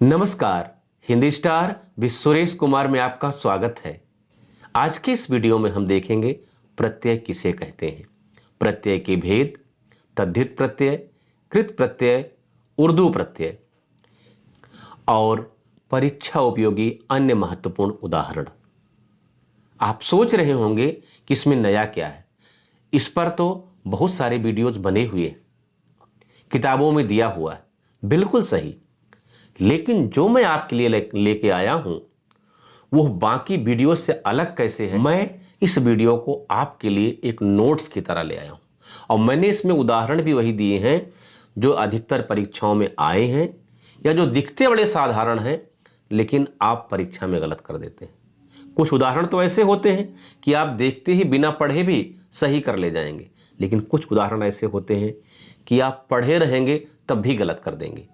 नमस्कार, हिंदी स्टार विश्व सुरेश कुमार में आपका स्वागत है। आज के इस वीडियो में हम देखेंगे प्रत्यय किसे कहते हैं, प्रत्यय के भेद, तद्धित प्रत्यय, कृत प्रत्यय, उर्दू प्रत्यय और परीक्षा उपयोगी अन्य महत्वपूर्ण उदाहरण। आप सोच रहे होंगे कि इसमें नया क्या है। इस पर तो बहुत सारे वीडियोज बने हुए हैं, किताबों में दिया हुआ है, बिल्कुल सही। लेकिन जो मैं आपके लिए लेके आया हूं वो बाकी वीडियो से अलग कैसे है। मैं इस वीडियो को आपके लिए एक नोट्स की तरह ले आया हूं और मैंने इसमें उदाहरण भी वही दिए हैं जो अधिकतर परीक्षाओं में आए हैं या जो दिखते बड़े साधारण हैं लेकिन आप परीक्षा में गलत कर देते हैं। कुछ उदाहरण तो ऐसे होते हैं कि आप देखते ही बिना पढ़े भी सही कर ले जाएंगे, लेकिन कुछ उदाहरण ऐसे होते हैं कि आप पढ़े रहेंगे तब भी गलत कर देंगे।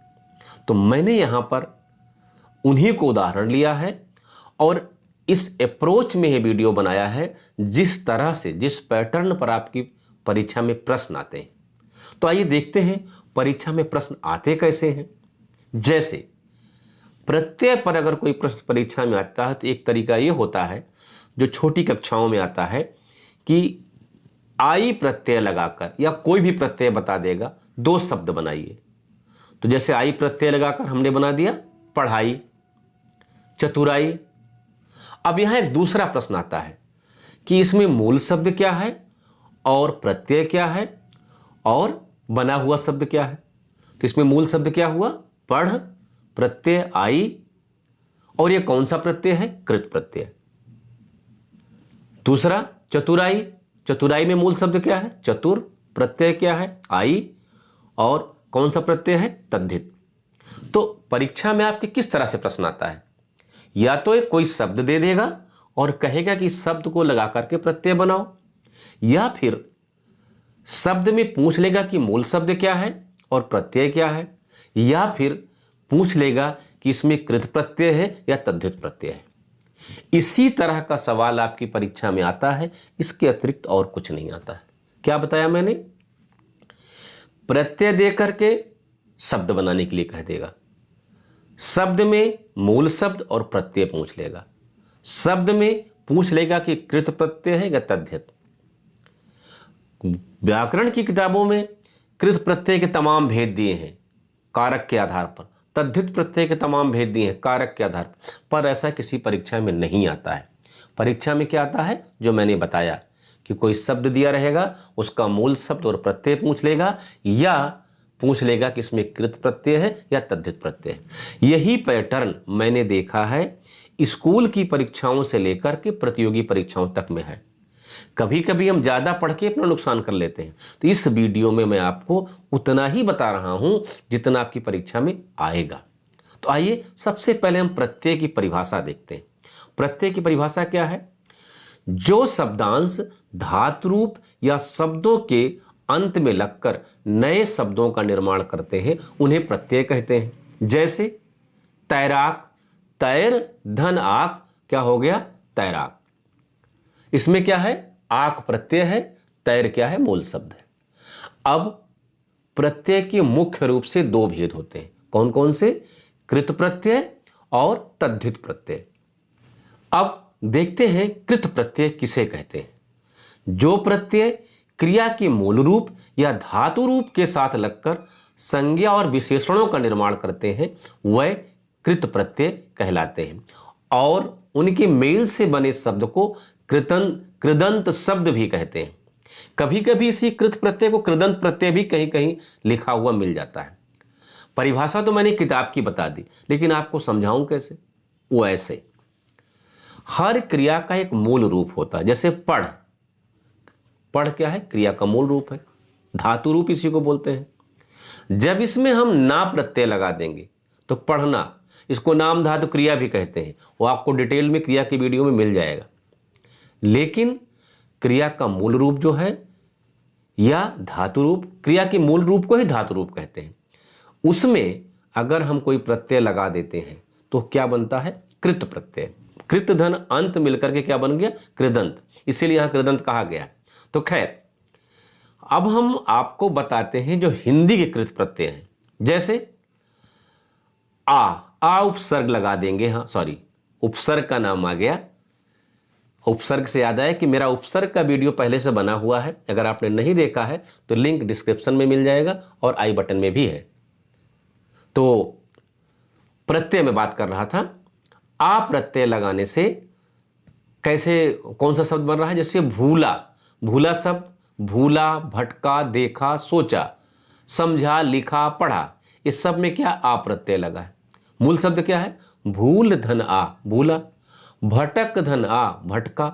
तो मैंने यहां पर उन्हीं को उदाहरण लिया है और इस अप्रोच में यह वीडियो बनाया है जिस तरह से, जिस पैटर्न पर आपकी परीक्षा में प्रश्न आते हैं। तो आइए देखते हैं परीक्षा में प्रश्न आते कैसे हैं। जैसे प्रत्यय पर अगर कोई प्रश्न परीक्षा में आता है तो एक तरीका यह होता है जो छोटी कक्षाओं में आता है कि आई प्रत्यय लगाकर या कोई भी प्रत्यय बता देगा, दो शब्द बनाइए। तो जैसे आई प्रत्यय लगाकर हमने बना दिया पढ़ाई, चतुराई। अब यहां एक दूसरा प्रश्न आता है कि इसमें मूल शब्द क्या है और प्रत्यय क्या है और बना हुआ शब्द क्या है। तो इसमें मूल शब्द क्या हुआ, पढ़, प्रत्यय आई, और यह कौन सा प्रत्यय है, कृत प्रत्यय। दूसरा चतुराई, चतुराई में मूल शब्द क्या है, चतुर, प्रत्यय क्या है, आई, और कौन सा प्रत्यय है, तद्धित। तो परीक्षा में आपके किस तरह से प्रश्न आता है, या तो एक कोई शब्द दे देगा और कहेगा कि इस शब्द को लगा करके प्रत्यय बनाओ, या फिर शब्द में पूछ लेगा कि मूल शब्द क्या है और प्रत्यय क्या है, या फिर पूछ लेगा कि इसमें कृत प्रत्यय है या तद्धित प्रत्यय है। इसी तरह का सवाल आपकी परीक्षा में आता है, इसके अतिरिक्त और कुछ नहीं आता है। क्या बताया मैंने, प्रत्यय दे करके शब्द बनाने के लिए कह देगा, शब्द में मूल शब्द और प्रत्यय पूछ लेगा, शब्द में पूछ लेगा कि कृत प्रत्यय है या तद्धित। व्याकरण की किताबों में कृत प्रत्यय के तमाम भेद दिए हैं कारक के आधार पर, तद्धित प्रत्यय के तमाम भेद दिए हैं कारक के आधार पर ऐसा किसी परीक्षा में नहीं आता है। परीक्षा में क्या आता है, जो मैंने बताया कि कोई शब्द दिया रहेगा, उसका मूल शब्द और प्रत्यय पूछ लेगा, या पूछ लेगा कि इसमें कृत प्रत्यय है या तद्धित प्रत्यय है। यही पैटर्न मैंने देखा है स्कूल की परीक्षाओं से लेकर के प्रतियोगी परीक्षाओं तक में है। कभी कभी हम ज्यादा पढ़ के अपना नुकसान कर लेते हैं, तो इस वीडियो में मैं आपको उतना ही बता रहा हूं जितना आपकी परीक्षा में आएगा। तो आइए सबसे पहले हम प्रत्यय की परिभाषा देखते हैं। प्रत्यय की परिभाषा क्या है, जो शब्दांश धातु रूप या शब्दों के अंत में लगकर नए शब्दों का निर्माण करते हैं उन्हें प्रत्यय कहते हैं। जैसे तैराक, तैर धन आक, क्या हो गया, तैराक। इसमें क्या है, आक प्रत्यय है, तैर क्या है, मूल शब्द है। अब प्रत्यय के मुख्य रूप से दो भेद होते हैं, कौन कौन से, कृत प्रत्यय और तद्धित प्रत्यय। अब देखते हैं कृत प्रत्यय किसे कहते हैं। जो प्रत्यय क्रिया के मूल रूप या धातु रूप के साथ लगकर संज्ञा और विशेषणों का निर्माण करते हैं वह कृत प्रत्यय कहलाते हैं, और उनके मेल से बने शब्द को कृदंत शब्द भी कहते हैं। कभी कभी इसी कृत प्रत्यय को कृदंत प्रत्यय भी कहीं कहीं लिखा हुआ मिल जाता है। परिभाषा तो मैंने किताब की बता दी, लेकिन आपको समझाऊं कैसे, वो ऐसे, हर क्रिया का एक मूल रूप होता है। जैसे पढ़, पढ़ क्या है, क्रिया का मूल रूप है, धातु रूप इसी को बोलते हैं। जब इसमें हम ना प्रत्यय लगा देंगे तो पढ़ना, इसको नाम धातु क्रिया भी कहते हैं, वो आपको डिटेल में क्रिया की वीडियो में मिल जाएगा। लेकिन क्रिया का मूल रूप जो है या धातु रूप, क्रिया के मूल रूप को ही धातु रूप कहते हैं, उसमें अगर हम कोई प्रत्यय लगा देते हैं तो क्या बनता है, कृत प्रत्यय। कृत धन अंत मिलकर के क्या बन गया, कृदंत, इसीलिए यहां कृदंत कहा गया। तो खैर, अब हम आपको बताते हैं जो हिंदी के कृत प्रत्यय हैं। जैसे आ, आ उपसर्ग लगा देंगे। हाँ सॉरी, उपसर्ग का नाम आ गया। उपसर्ग से याद आया कि मेरा उपसर्ग का वीडियो पहले से बना हुआ है, अगर आपने नहीं देखा है तो लिंक डिस्क्रिप्शन में मिल जाएगा और आई बटन में भी है। तो प्रत्यय में बात कर रहा था। आ प्रत्यय लगाने से कैसे, कौन सा शब्द बन रहा है? जैसे भूला, भूला शब्द, भूला, भटका, देखा, सोचा, समझा, लिखा, पढ़ा, इस सब में क्या आ प्रत्यय लगा है। मूल शब्द क्या है? भूल धन आ, भूला, भटक धन आ, भटका,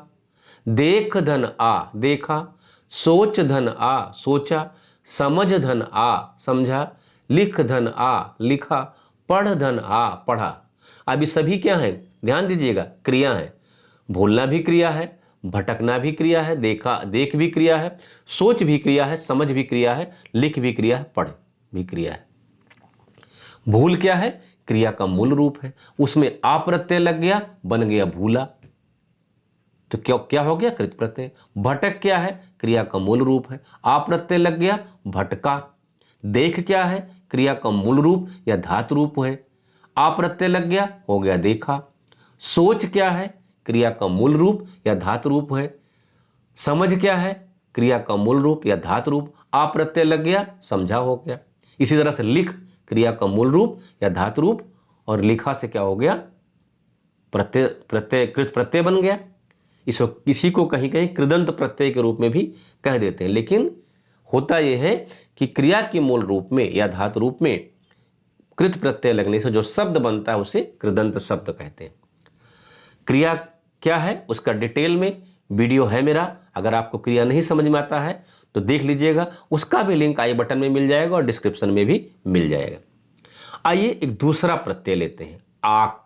देख धन आ, देखा, सोच धन आ, सोचा, समझ धन आ, समझा, लिख धन आ, लिखा, पढ़ धन आ, पढ़ा। अब ये सभी क्या है? ध्यान दीजिएगा, क्रिया है। भूलना भी क्रिया है, भटकना भी क्रिया है, देख भी क्रिया है, सोच भी क्रिया है, समझ भी क्रिया है, लिख भी क्रिया है, पढ़ भी क्रिया है। भूल क्या है? क्रिया का मूल रूप है, उसमें आ प्रत्यय लग गया, बन गया भूला, तो क्या क्या हो गया? कृत प्रत्यय। भटक क्या है? क्रिया का मूल रूप है, आ प्रत्यय लग गया, भटका। देख क्या है? क्रिया का मूल रूप या धातु रूप है, आ प्रत्यय लग गया, हो गया देखा। सोच क्या है? क्रिया का मूल रूप या धातु रूप है। समझ क्या है? क्रिया का मूल रूप या धातु रूप, आ प्रत्यय लग गया, समझा हो गया। इसी तरह से लिख, क्रिया का मूल रूप या धातु रूप, और लिखा से क्या हो गया? प्रत्यय कृत प्रत्यय बन गया। इसको किसी को कहीं कहीं कृदंत प्रत्यय के रूप में भी कह देते हैं, लेकिन होता यह है कि क्रिया के मूल रूप में या धातु रूप में कृत प्रत्यय लगने से जो शब्द बनता है उसे कृदंत शब्द कहते हैं। क्रिया क्या है उसका डिटेल में वीडियो है मेरा, अगर आपको क्रिया नहीं समझ में आता है तो देख लीजिएगा, उसका भी लिंक आई बटन में मिल जाएगा और डिस्क्रिप्शन में भी मिल जाएगा। आइए एक दूसरा प्रत्यय लेते हैं, आक।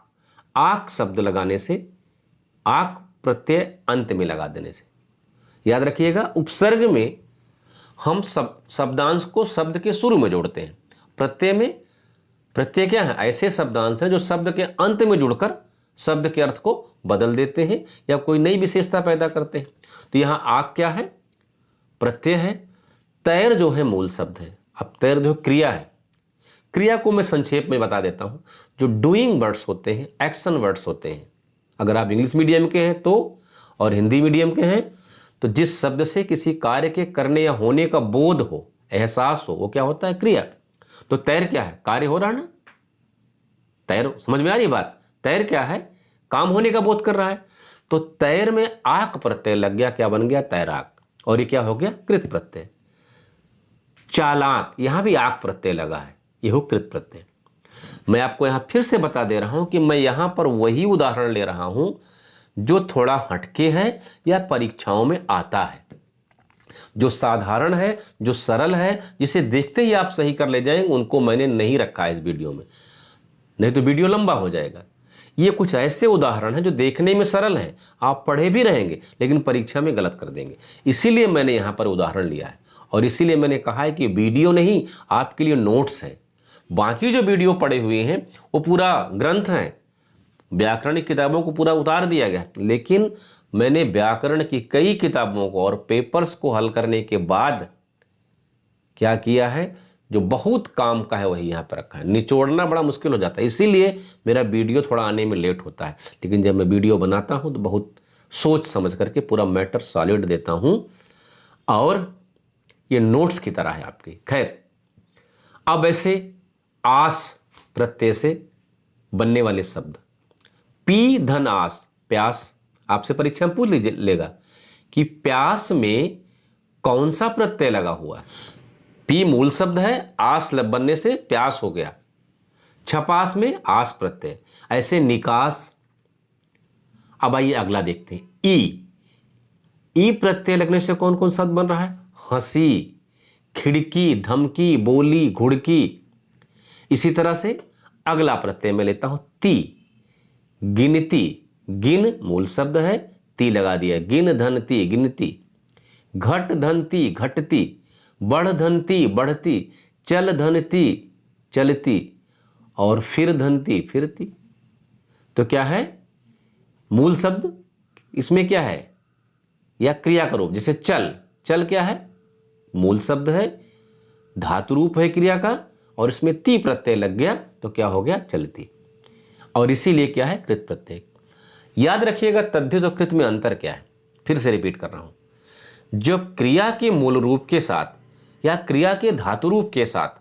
आक शब्द लगाने से, आक प्रत्यय अंत में लगा देने से, याद रखिएगा उपसर्ग में हम शब्दांश को शब्द के शुरू में जोड़ते हैं। प्रत्यय में, प्रत्यय क्या है? ऐसे शब्दांश हैं जो शब्द के अंत में जुड़कर शब्द के अर्थ को बदल देते हैं या कोई नई विशेषता पैदा करते हैं। तो यहां आक क्या है? प्रत्यय है। तैर जो है मूल शब्द है। अब तैर जो क्रिया है, क्रिया को मैं संक्षेप में बता देता हूं। जो डूइंग वर्ड्स होते हैं, एक्शन वर्ड्स होते हैं, अगर आप इंग्लिश मीडियम के हैं तो, और हिंदी मीडियम के हैं तो, जिस शब्द से किसी कार्य के करने या होने का बोध हो, एहसास हो, वो क्या होता है? क्रिया। तो तैर क्या है? कार्य हो रहा है ना, तैर, समझ में आ रही बात? तैर क्या है? काम होने का बोध कर रहा है। तो तैर में आक प्रत्यय लग गया, क्या बन गया? तैराक, और ये क्या हो गया? कृत प्रत्यय। चालाक, यहां भी आक प्रत्यय लगा है, ये हो कृत प्रत्यय। मैं आपको यहां फिर से बता दे रहा हूं कि मैं यहां पर वही उदाहरण ले रहा हूं जो थोड़ा हटके है या परीक्षाओं में आता है, जो साधारण है, जो सरल है, जिसे देखते ही आप सही कर ले जाएंगे, उनको मैंने नहीं रखा है इस वीडियो में, नहीं तो वीडियो लंबा हो जाएगा। ये कुछ ऐसे उदाहरण हैं जो देखने में सरल हैं, आप पढ़े भी रहेंगे लेकिन परीक्षा में गलत कर देंगे, इसीलिए मैंने यहां पर उदाहरण लिया है। और इसीलिए मैंने कहा है कि वीडियो नहीं, आपके लिए नोट्स है। बाकी जो वीडियो पढ़े हुए हैं वो पूरा ग्रंथ है, व्याकरणिक किताबों को पूरा उतार दिया गया, लेकिन मैंने व्याकरण की कई किताबों को और पेपर्स को हल करने के बाद क्या किया है, जो बहुत काम का है वही यहाँ पर रखा है। निचोड़ना बड़ा मुश्किल हो जाता है, इसीलिए मेरा वीडियो थोड़ा आने में लेट होता है, लेकिन जब मैं वीडियो बनाता हूँ तो बहुत सोच समझ करके पूरा मैटर सॉलिड देता हूँ, और ये नोट्स की तरह है आपकी। खैर, अब ऐसे आस प्रत्यय से बनने वाले शब्द, पी धन आस, प्यास। आपसे परीक्षा में पूछ लेगा कि प्यास में कौन सा प्रत्यय लगा हुआ है। पी मूल शब्द है, आस बनने से प्यास हो गया। छपास में आस प्रत्यय, ऐसे निकास। अब आइए अगला देखते हैं, ई प्रत्यय लगने से कौन कौन शब्द बन रहा है? हंसी, खिड़की, धमकी, बोली, घुड़की। इसी तरह से अगला प्रत्यय मैं लेता हूं ती, गिनती। गिन मूल शब्द है, ती लगा दिया, गिन धनती, गिनती। घट धनती, घटती। बढ़ धनती, बढ़ती। चल धनती, चलती। और फिर धनती, फिरती। तो क्या है? मूल शब्द इसमें क्या है? या क्रिया का रूप, जैसे चल। चल क्या है? मूल शब्द है, धातु रूप है क्रिया का, और इसमें ती प्रत्यय लग गया तो क्या हो गया? चलती। और इसीलिए क्या है कृत प्रत्यय। याद रखिएगा तद्धित और कृत में अंतर क्या है, फिर से रिपीट कर रहा हूं। जब क्रिया के मूल रूप के साथ या क्रिया के धातु रूप के साथ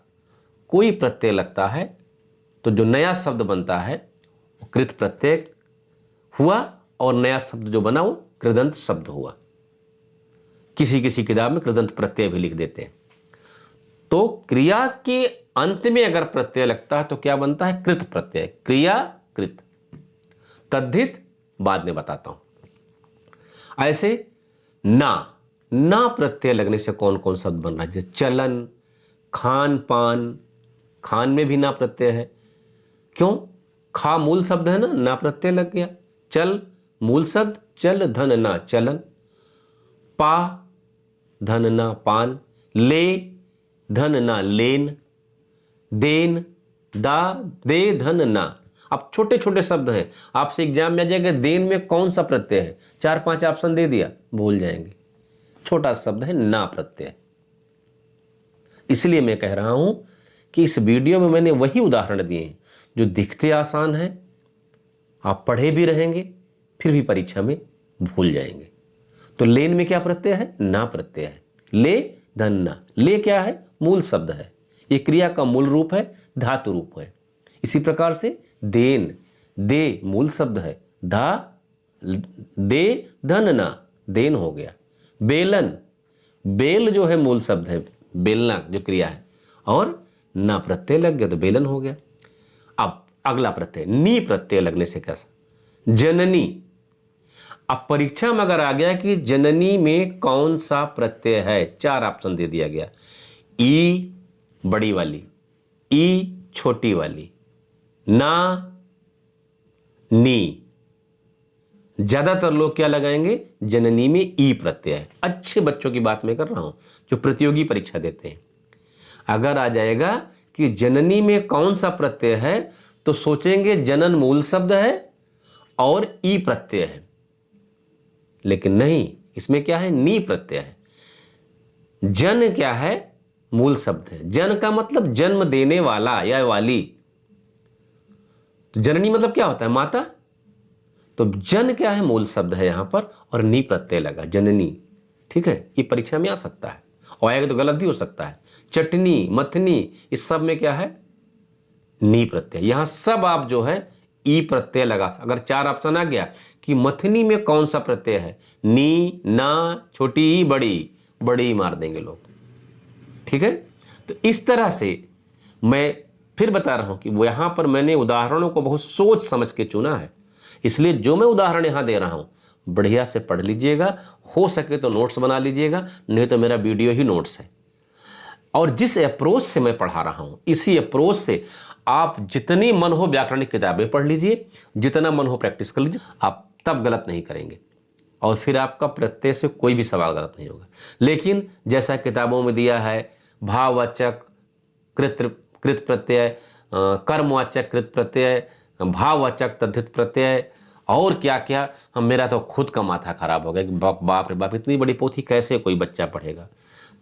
कोई प्रत्यय लगता है तो जो नया शब्द बनता है वो कृत प्रत्यय हुआ, और नया शब्द जो बना वो कृदंत शब्द हुआ। किसी किसी किताब में कृदंत प्रत्यय भी लिख देते हैं। तो क्रिया के अंत में अगर प्रत्यय लगता है तो क्या बनता है कृत प्रत्यय, क्रिया कृत। तद्धित बाद में बताता हूं। ऐसे ना प्रत्यय लगने से कौन कौन शब्द बन रहा है, जैसे चलन, खान पान। खान में भी ना प्रत्यय है, क्यों? खा मूल शब्द है ना प्रत्यय लग गया। चल मूल शब्द, चल धन ना चलन। पा धन ना पान। ले धन ना लेन। देन दा दे धन ना। अब छोटे छोटे शब्द हैं, आपसे एग्जाम में आ जाएगा देन में कौन सा प्रत्यय है, 4-5 ऑप्शन दे दिया, भूल जाएंगे। छोटा शब्द है ना प्रत्यय। इसलिए मैं कह रहा हूं कि इस वीडियो में मैंने वही उदाहरण दिए हैं जो दिखते आसान है, आप पढ़े भी रहेंगे फिर भी परीक्षा में भूल जाएंगे। तो लेन में क्या प्रत्यय है, ना प्रत्यय है। ले धन ना, ले क्या है, मूल शब्द है, ये क्रिया का मूल रूप है, धातु रूप है। इसी प्रकार से देन, दे मूल शब्द है, धा दे धन ना, देन हो गया। बेलन, बेल जो है मूल शब्द है, बेलना जो क्रिया है, और ना प्रत्यय लग गया तो बेलन हो गया। अब अगला प्रत्यय नी प्रत्यय लगने से कैसा, जननी। अब परीक्षा में अगर आ गया कि जननी में कौन सा प्रत्यय है, 4 ऑप्शन दे दिया गया, ई बड़ी वाली, ई छोटी वाली, ना नी। ज्यादातर लोग क्या लगाएंगे, जननी में ई प्रत्यय है। अच्छे बच्चों की बात मैं कर रहा हूं जो प्रतियोगी परीक्षा देते हैं। अगर आ जाएगा कि जननी में कौन सा प्रत्यय है तो सोचेंगे जनन मूल शब्द है और ई प्रत्यय है, लेकिन नहीं, इसमें क्या है, नी प्रत्यय है। जन क्या है, मूल शब्द है। जन का मतलब जन्म देने वाला या वाली। तो जननी मतलब क्या होता है, माता। तो जन क्या है, मूल शब्द है यहां पर, और नी प्रत्यय लगा, जननी। ठीक है, ये परीक्षा में आ सकता है, और आएगा तो गलत भी हो सकता है। चटनी, मथनी, इस सब में क्या है, नी प्रत्यय। यहां सब आप जो है ई प्रत्यय लगा। अगर 4 ऑप्शन आ गया कि मथनी में कौन सा प्रत्यय है, नी, ना, छोटी, बड़ी, बड़ी मार देंगे लोग। ठीक है, तो इस तरह से मैं फिर बता रहा हूं कि वो यहां पर मैंने उदाहरणों को बहुत सोच समझ के चुना है, इसलिए जो मैं उदाहरण यहां दे रहा हूं बढ़िया से पढ़ लीजिएगा, हो सके तो नोट्स बना लीजिएगा, नहीं तो मेरा वीडियो ही नोट्स है। और जिस अप्रोच से मैं पढ़ा रहा हूं, इसी अप्रोच से आप जितनी मन हो व्याकरणिक किताबें पढ़ लीजिए, जितना मन हो प्रैक्टिस कर लीजिए, आप तब गलत नहीं करेंगे, और फिर आपका प्रत्यय से कोई भी सवाल गलत नहीं होगा। लेकिन जैसा किताबों में दिया है, भाववाचक कृत प्रत्यय, कर्मवाचक कृत प्रत्यय, भाववाचक तद्धित प्रत्यय, और क्या क्या, हम मेरा तो खुद का माथा खराब हो गया कि बाप रे बाप, इतनी बड़ी पोथी कैसे कोई बच्चा पढ़ेगा।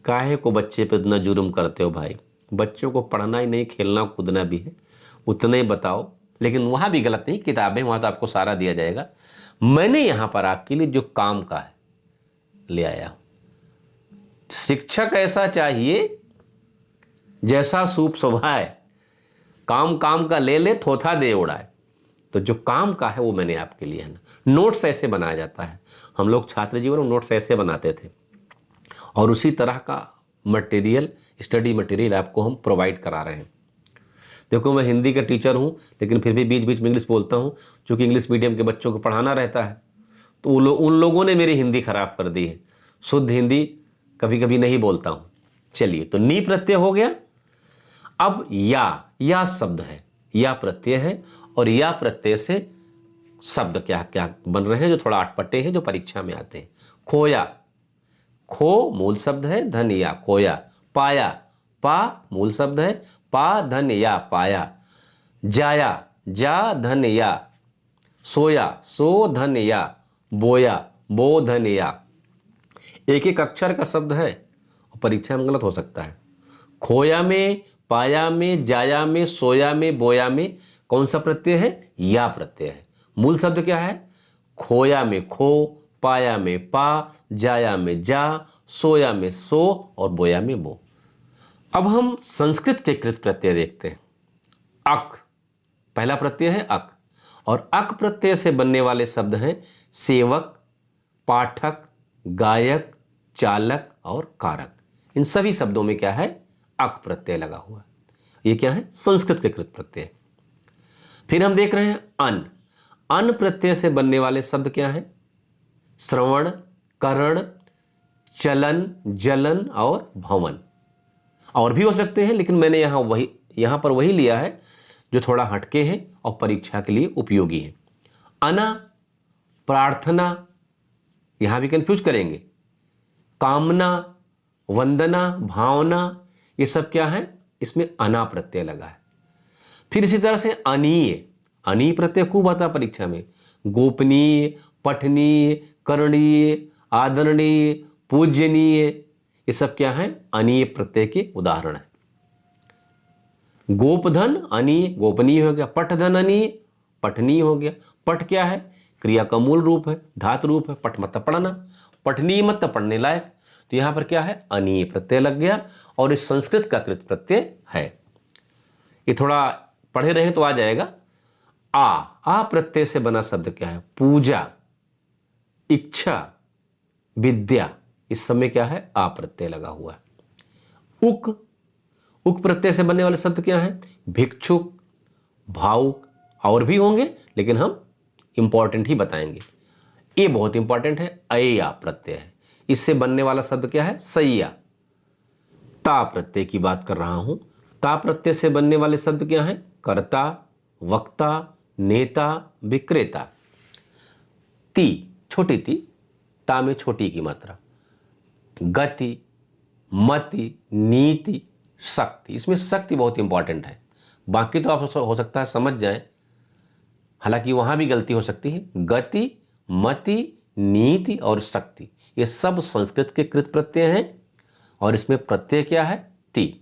काहे को बच्चे पे इतना जुर्म करते हो भाई, बच्चों को पढ़ना ही नहीं, खेलना कूदना भी है, उतना ही बताओ। लेकिन वहाँ भी गलत नहीं, किताबें वहाँ तो आपको सारा दिया जाएगा। मैंने यहाँ पर आपके लिए जो काम का है ले आया हूँ। शिक्षक ऐसा चाहिए जैसा सूप स्वभाव, काम काम का ले ले थोथा दे उड़ाए। तो जो काम का है वो मैंने आपके लिए है ना। नोट्स ऐसे बनाया जाता है, हम लोग छात्र जीवन में नोट्स ऐसे बनाते थे, और उसी तरह का मटेरियल, स्टडी मटेरियल आपको हम प्रोवाइड करा रहे हैं। देखो, मैं हिंदी का टीचर हूं, लेकिन फिर भी बीच बीच में इंग्लिश बोलता हूं, क्योंकि इंग्लिश मीडियम के बच्चों को पढ़ाना रहता है। तो उन लोगों ने मेरी हिंदी खराब कर दी है, शुद्ध हिंदी कभी कभी नहीं बोलता हूं। चलिए, तो नी प्रत्यय हो गया। अब या शब्द है, या प्रत्यय है, और या प्रत्यय से शब्द क्या क्या बन रहे हैं जो थोड़ा अटपटे हैं, जो परीक्षा में आते हैं। खोया, खो मूल शब्द है, धन या, खोया। पाया, पा मूल शब्द है, पा धन या, पाया। जाया, जा धन या। सोया, सो धन या। बोया, बो धन या। एक एक अक्षर का शब्द है, परीक्षा में गलत हो सकता है। खोया में, पाया में, जाया में, सोया में, बोया में कौन सा प्रत्यय है? या प्रत्यय है। मूल शब्द क्या है? खोया में खो, पाया में पा, जाया में जा, सोया में सो और बोया में बो। अब हम संस्कृत के कृत प्रत्यय देखते हैं। अक, पहला प्रत्यय है अक, और अक प्रत्यय से बनने वाले शब्द हैं सेवक, पाठक, गायक, चालक और कारक। इन सभी शब्दों में क्या है? अक प्रत्यय लगा हुआ है। ये क्या है? संस्कृत के कृत प्रत्यय। फिर हम देख रहे हैं अन। अन प्रत्यय से बनने वाले शब्द क्या है? श्रवण, करण, चलन, जलन और भवन। और भी हो सकते हैं, लेकिन मैंने यहां पर वही लिया है जो थोड़ा हटके हैं और परीक्षा के लिए उपयोगी है। अना, प्रार्थना, यहां भी कंफ्यूज करेंगे। कामना, वंदना, भावना, ये सब क्या है? इसमें अना प्रत्यय लगा है। फिर इसी तरह से अनीय। अनीय प्रत्यय खूब आता है परीक्षा में। गोपनीय, पठनीय, करणीय, आदरणीय, पूजनीय, ये सब क्या है? अनीय प्रत्यय के उदाहरण है। गोपधन अनीय, गोपनीय हो गया। पठधन अनीय, पठनीय हो गया। पठ क्या है? क्रिया का मूल रूप है, धातु रूप है। पठ मतलब पढ़ना, पठनीय मतलब पढ़ने लायक। तो यहां पर क्या है? अनीय प्रत्यय लग गया और इस संस्कृत का कृत प्रत्यय है। ये थोड़ा पढ़े रहे तो आ जाएगा। आ प्रत्यय से बना शब्द क्या है? पूजा, इच्छा, विद्या। इस समय क्या है? आ प्रत्यय लगा हुआ है। उक प्रत्यय से बनने वाले शब्द क्या है? भिक्षुक, भावुक, और भी होंगे लेकिन हम इंपॉर्टेंट ही बताएंगे। ये बहुत इंपॉर्टेंट है। अय्या प्रत्यय है। इससे बनने वाला शब्द क्या है? सैया। ता प्रत्यय की बात कर रहा हूं। ता प्रत्यय से बनने वाले शब्द क्या है? कर्ता, वक्ता, नेता, विक्रेता। ती, छोटी ती, ता में छोटी की मात्रा। गति, मति, नीति, शक्ति। इसमें शक्ति बहुत इंपॉर्टेंट है। बाकी तो आप हो सकता है समझ जाए, हालांकि वहां भी गलती हो सकती है। गति, मति, नीति और शक्ति, ये सब संस्कृत के कृत प्रत्यय हैं और इसमें प्रत्यय क्या है? ती।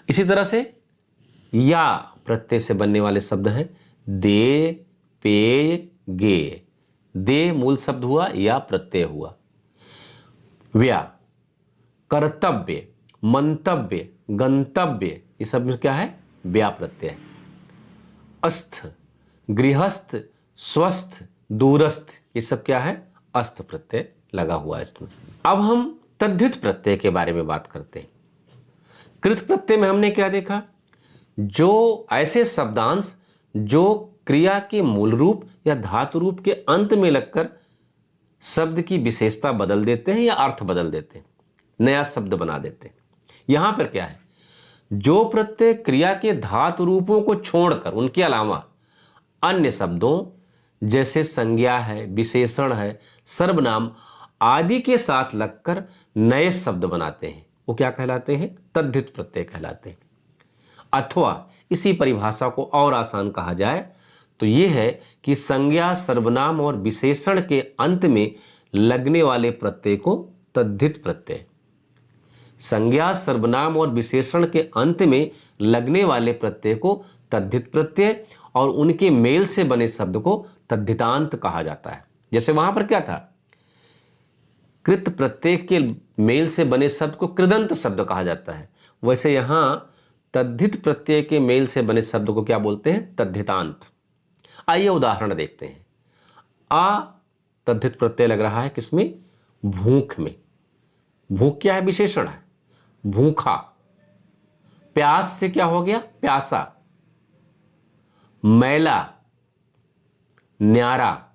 इसी तरह से या प्रत्यय से बनने वाले शब्द हैं दे, पेय, गे। दे मूल शब्द हुआ, या प्रत्यय हुआ। व्या, कर्तव्य, मंतव्य, गंतव्य, ये सब में क्या है? व्या प्रत्यय है। अस्थ, गृहस्थ, स्वस्थ, दूरस्थ, ये सब क्या है? अस्थ प्रत्यय लगा हुआ है इसमें। अब हम तद्धित प्रत्यय के बारे में बात करते हैं। कृत प्रत्यय में हमने क्या देखा? जो ऐसे शब्दांश जो क्रिया के मूल रूप या धातु रूप के अंत में लगकर शब्द की विशेषता बदल देते हैं या अर्थ बदल देते हैं, नया शब्द बना देते हैं। यहां पर क्या है? जो प्रत्यय क्रिया के धातु रूपों को छोड़कर उनके अलावा अन्य शब्दों जैसे संज्ञा है, विशेषण है, सर्वनाम आदि के साथ लगकर नए शब्द बनाते हैं, वो क्या कहलाते हैं? तद्धित प्रत्यय कहलाते हैं। अथवा इसी परिभाषा को और आसान कहा जाए तो यह है कि संज्ञा, सर्वनाम और विशेषण के अंत में लगने वाले प्रत्यय को तद्धित प्रत्यय, संज्ञा, सर्वनाम और विशेषण के अंत में लगने वाले प्रत्यय को तद्धित प्रत्यय और उनके मेल से बने शब्द को तद्धितांत कहा जाता है। जैसे वहां पर क्या था? कृत प्रत्यय के मेल से बने शब्द को कृदंत शब्द कहा जाता है, वैसे यहां तद्धित प्रत्यय के मेल से बने शब्द को क्या बोलते हैं? तद्धितांत। आइए उदाहरण देखते हैं। आ तद्धित प्रत्यय लग रहा है किसमें? भूख में। भूख क्या है? विशेषण है, भूखा। प्यास से क्या हो गया? प्यासा। मैला, न्यारा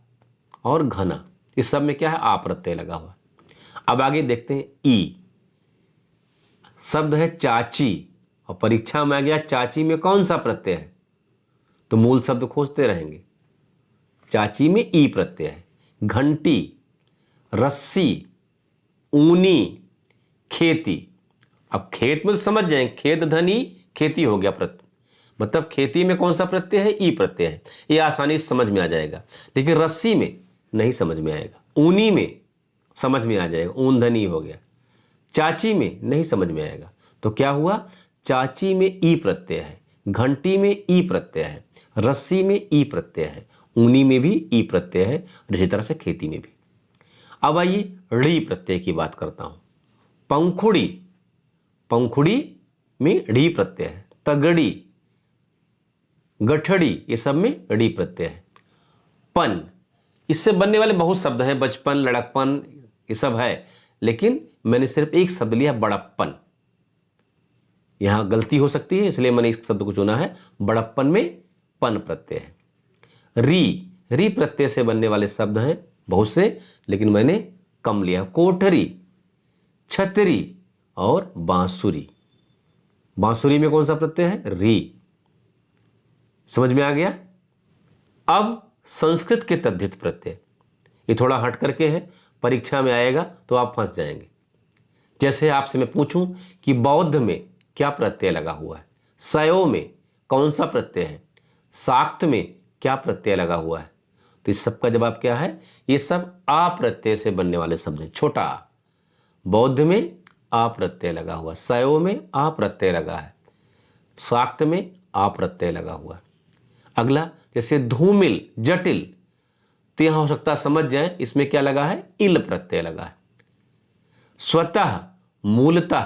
और घना, इस सब में क्या है? आ प्रत्यय लगा हुआ। अब आगे देखते हैं। ई शब्द है चाची, और परीक्षा में आ गया चाची में कौन सा प्रत्यय है, तो मूल शब्द खोजते रहेंगे। चाची में ई प्रत्यय है। घंटी, रस्सी, ऊनी, खेती। अब खेत में समझ जाए, खेत धनी, खेती हो गया प्रत्यय, मतलब खेती में कौन सा प्रत्यय है? ई प्रत्यय है। ये आसानी से समझ में आ जाएगा। लेकिन रस्सी में नहीं समझ में आएगा, ऊनी में समझ में आ जाएगा, ऊन धनी हो गया। चाची में नहीं समझ में आएगा, तो क्या हुआ? चाची में ई प्रत्यय है, घंटी में ई प्रत्यय है, रस्सी में ई प्रत्यय है, ऊनी में भी ई प्रत्यय है, इसी तरह से खेती में भी। अब आइए ड़ी प्रत्यय की बात करता हूं। पंखुड़ी, पंखुड़ी में ड़ी प्रत्यय है। तगड़ी, गठड़ी, ये सब में ड़ी प्रत्यय है। पन, इससे बनने वाले बहुत शब्द हैं, बचपन, लड़कपन, ये सब है, लेकिन मैंने सिर्फ एक शब्द लिया, बड़प्पन। यहां गलती हो सकती है, इसलिए मैंने इस शब्द को चुना है। बड़प्पन में पन प्रत्यय है। री प्रत्यय से बनने वाले शब्द हैं बहुत से, लेकिन मैंने कम लिया। कोठरी, छतरी और बांसुरी। बांसुरी में कौन सा प्रत्यय है? री। समझ में आ गया? अब संस्कृत के तद्धित प्रत्यय, ये थोड़ा हट करके है, परीक्षा में आएगा तो आप फंस जाएंगे। जैसे आपसे मैं पूछूं कि बौद्ध में क्या प्रत्यय लगा हुआ है, सयो में कौन सा प्रत्यय है, शाक्त में क्या प्रत्यय लगा हुआ है, तो इस सब का जवाब क्या है? ये सब आ प्रत्यय से बनने वाले शब्द हैं। छोटा आ, बौद्ध में आ प्रत्यय लगा हुआ, सयो में आ प्रत्यय लगा है, शाक्त में आ प्रत्यय लगा हुआ है। अगला जैसे धूमिल, जटिल, तो यहां हो सकता है समझ जाए, इसमें क्या लगा है? इल प्रत्यय लगा है। स्वतः, मूलतः,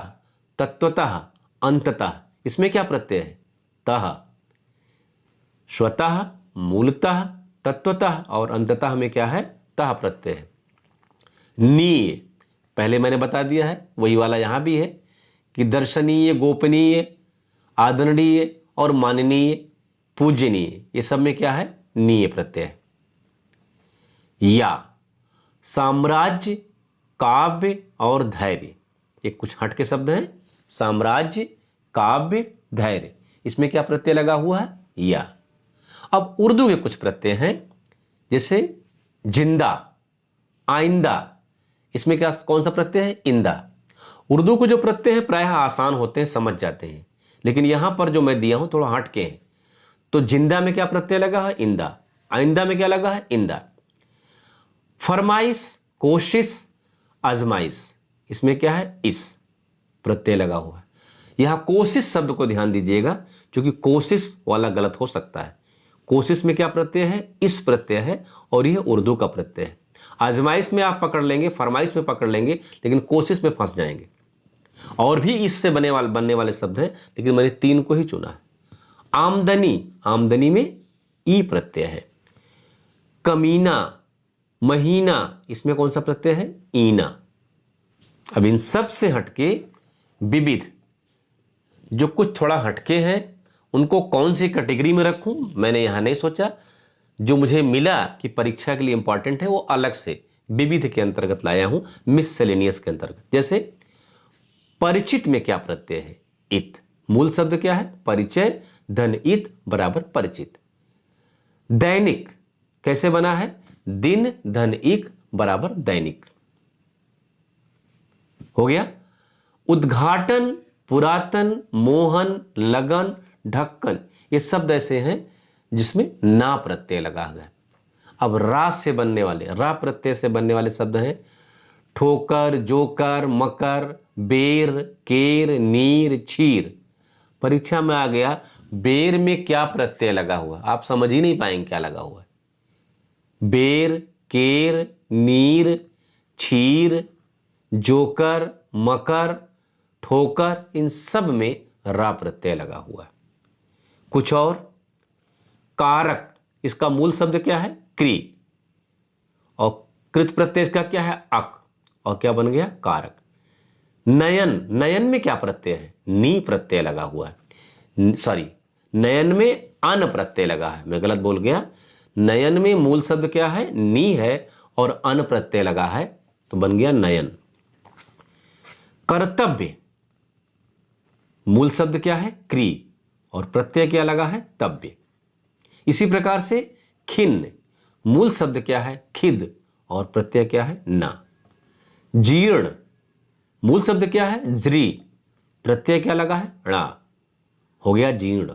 तत्वतः, अंततः, इसमें क्या प्रत्यय है? तः। स्वतः, मूलतः, तत्वतः और अंततः में क्या है? तः प्रत्यय है। नीय, पहले मैंने बता दिया है, वही वाला यहां भी है कि दर्शनीय, गोपनीय, आदरणीय और माननीय, पूजनीय, ये सब में क्या है? नीय प्रत्यय है। या साम्राज्य, काव्य और धैर्य, ये कुछ हटके शब्द हैं। साम्राज्य, काव्य, धैर्य, इसमें क्या प्रत्यय लगा हुआ है? या। अब उर्दू के कुछ प्रत्यय हैं, जैसे जिंदा, आइंदा, इसमें क्या कौन सा प्रत्यय है? इंदा। उर्दू को जो प्रत्यय है प्रायः आसान होते हैं, समझ जाते हैं, लेकिन यहां पर जो मैं दिया हूं थोड़ा हटके हैं। तो जिंदा में क्या प्रत्यय लगा है? इंदा। आइंदा में क्या लगा है? इंदा। फरमाइश, कोशिश, आजमाइश, इसमें क्या है? इस प्रत्यय लगा हुआ है। यहां कोशिश शब्द को ध्यान दीजिएगा, क्योंकि कोशिश वाला गलत हो सकता है। कोशिश में क्या प्रत्यय है? इस प्रत्यय है, और यह उर्दू का प्रत्यय है। आजमाइश में आप पकड़ लेंगे, फरमाइश में पकड़ लेंगे, लेकिन कोशिश में फंस जाएंगे। और भी इससे बनने वाले शब्द हैं, लेकिन मैंने 3 को ही चुना है। आमदनी, आमदनी में ई प्रत्यय है। कमीना, महीना, इसमें कौन सा प्रत्यय है? ईना। अब इन सब से हटके विविध, जो कुछ थोड़ा हटके हैं, उनको कौन सी कैटेगरी में रखूं मैंने यहां नहीं सोचा। जो मुझे मिला कि परीक्षा के लिए इंपॉर्टेंट है, वो अलग से विविध के अंतर्गत लाया हूं, मिससेलेनियस के अंतर्गत। जैसे परिचित में क्या प्रत्यय है? इत। मूल शब्द क्या है? परिचय, धन इत बराबर परिचित। दैनिक कैसे बना है? दिन धन इक बराबर दैनिक। हो गया। उद्घाटन, पुरातन, मोहन, लगन, ढक्कन, ये शब्द ऐसे हैं जिसमें ना प्रत्यय लगा है। अब रा से बनने वाले, रा प्रत्यय से बनने वाले शब्द हैं ठोकर, जोकर, मकर, बेर, केर, नीर, छीर। परीक्षा में आ गया बेर में क्या प्रत्यय लगा हुआ, आप समझ ही नहीं पाएंगे क्या लगा हुआ है। बेर, केर, नीर, छीर, जोकर, मकर, ठोकर, इन सब में रा प्रत्यय लगा हुआ है। कुछ और, कारक, इसका मूल शब्द क्या है? क्री, और कृत प्रत्यय इसका क्या है? अक, और क्या बन गया? कारक। नयन, नयन में क्या प्रत्यय है? नी प्रत्यय लगा हुआ है। सॉरी, नयन में अन प्रत्यय लगा है, मैं गलत बोल गया। नयन में मूल शब्द क्या है? नी है, और अन प्रत्यय लगा है, तो बन गया नयन। कर्तव्य, मूल शब्द क्या है? क्री, और प्रत्यय क्या लगा है? तव्य। इसी प्रकार से खिन्न, मूल शब्द क्या है? खिद, और प्रत्यय क्या है? ना। जीर्ण, मूल शब्द क्या है? ज्री, प्रत्यय क्या लगा है? णा, हो गया जीर्ण।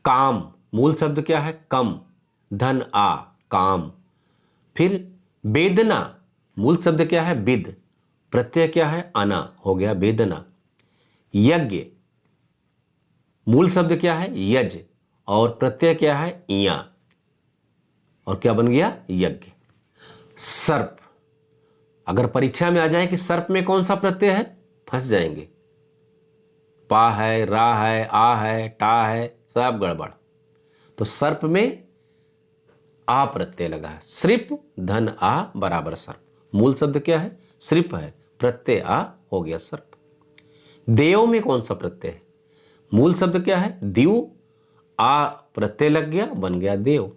काम, मूल शब्द क्या है? कम, धन आ, काम। फिर वेदना, मूल शब्द क्या है? विद, प्रत्यय क्या है? अना, हो गया वेदना। यज्ञ, मूल शब्द क्या है? यज, और प्रत्यय क्या है, इया, और क्या बन गया, यज्ञ। सर्प, अगर परीक्षा में आ जाए कि सर्प में कौन सा प्रत्यय है, फंस जाएंगे। पा है, रा है, आ है, टा है, सब गड़बड़। तो सर्प में आ प्रत्यय लगा है। सृप धन आ बराबर सर्प। मूल शब्द क्या है, सृप है, प्रत्यय आ, हो गया सर्प। देव में कौन सा प्रत्यय है, मूल शब्द क्या है, दिव, आ प्रत्यय लग गया, बन गया देव।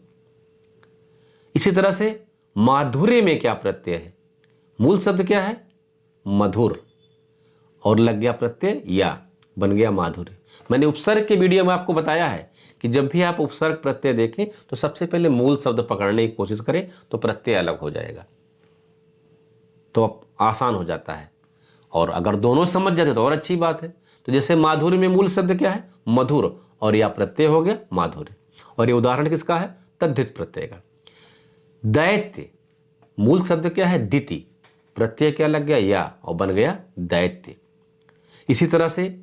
इसी तरह से माधुर्य में क्या प्रत्यय है, मूल शब्द क्या है, मधुर, और लग गया प्रत्यय या, बन गया माधुर्य। मैंने उपसर्ग के वीडियो में आपको बताया है कि जब भी आप उपसर्ग प्रत्यय देखें तो सबसे पहले मूल शब्द पकड़ने की कोशिश करें, तो प्रत्यय अलग हो जाएगा, तो आसान हो जाता है। और अगर दोनों समझ जाते तो और अच्छी बात है। तो जैसे माधुर्य में मूल शब्द क्या है, मधुर, और या प्रत्यय हो गया माधुर्य। और ये उदाहरण किसका है, तद्धित प्रत्यय का। दैत्य, मूल शब्द क्या है, दिति, प्रत्यय क्या लग गया, या, और बन गया दैत्य। इसी तरह से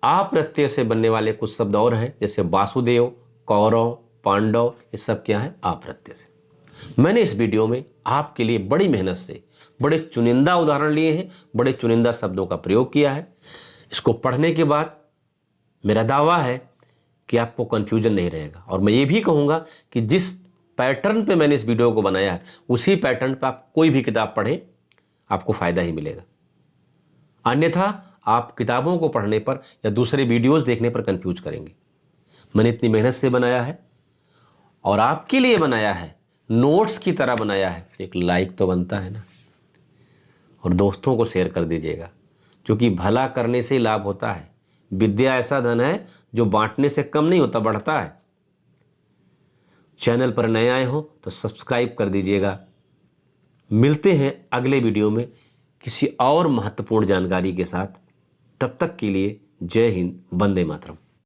आ प्रत्यय से बनने वाले कुछ शब्द और हैं, जैसे वासुदेव, कौरव, पांडव, ये सब क्या है, आ प्रत्यय से। मैंने इस वीडियो में आपके लिए बड़ी मेहनत से बड़े चुनिंदा उदाहरण लिए हैं, बड़े चुनिंदा शब्दों का प्रयोग किया है। इसको पढ़ने के बाद मेरा दावा है कि आपको कंफ्यूजन नहीं रहेगा। और मैं ये भी कहूँगा कि जिस पैटर्न पे मैंने इस वीडियो को बनाया है, उसी पैटर्न पे आप कोई भी किताब पढ़ें, आपको फायदा ही मिलेगा। अन्यथा आप किताबों को पढ़ने पर या दूसरे वीडियोस देखने पर कंफ्यूज करेंगे। मैंने इतनी मेहनत से बनाया है और आपके लिए बनाया है, नोट्स की तरह बनाया है, एक लाइक तो बनता है ना, और दोस्तों को शेयर कर दीजिएगा, क्योंकि भला करने से ही लाभ होता है। विद्या ऐसा धन है जो बांटने से कम नहीं होता, बढ़ता है। चैनल पर नए आए हो तो सब्सक्राइब कर दीजिएगा। मिलते हैं अगले वीडियो में किसी और महत्वपूर्ण जानकारी के साथ। तब तक के लिए जय हिंद, वंदे मातरम।